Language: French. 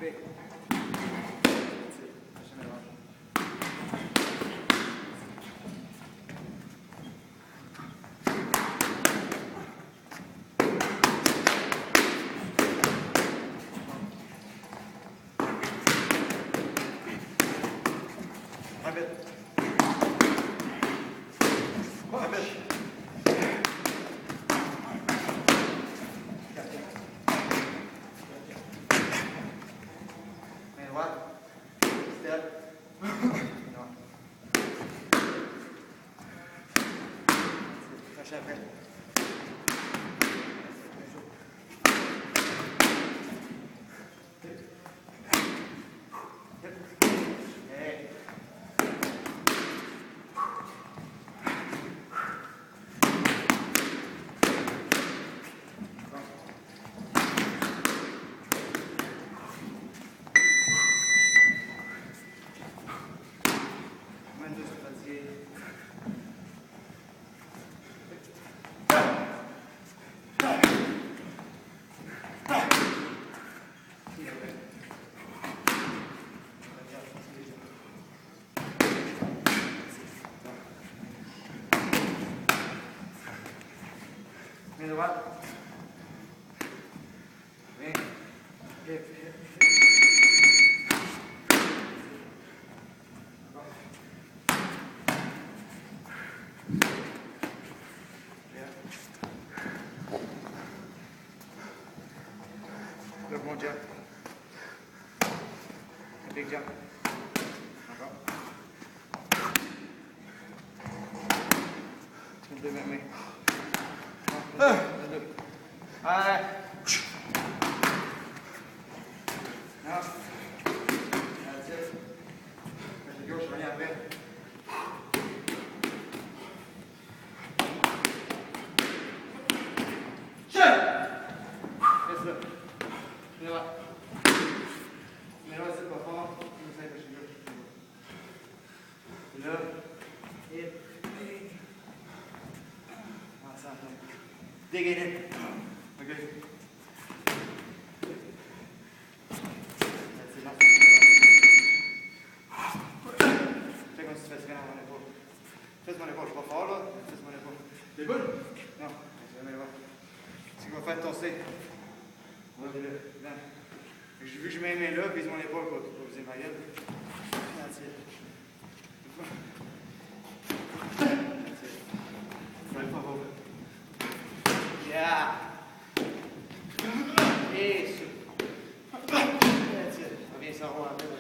Big. Main droite. Main. Hip, hip, hip. Le bon jump. Le big jump. Encore. Une deuxième main. Allez. Non. That's it. Vas-y, gauche, reviens après. Reste là. Mets là. Mets là, c'est pas fort. Je sais que je suis là. Là. Et. Ensemble. Dig it in. Okay. That's enough. Check on si tu fais bien mon épaule. Fais mon épaule, je suis pas fort là. Fais mon épaule. T'es bon? Non, je vais aller voir. C'est qu'on va faire tosser. Vu que je mets mes mains là, vise mon épaule pour viser ma gueule. That's it. That's it. Right forward. Yeah. Isso. That's it. Reviens ça rond après.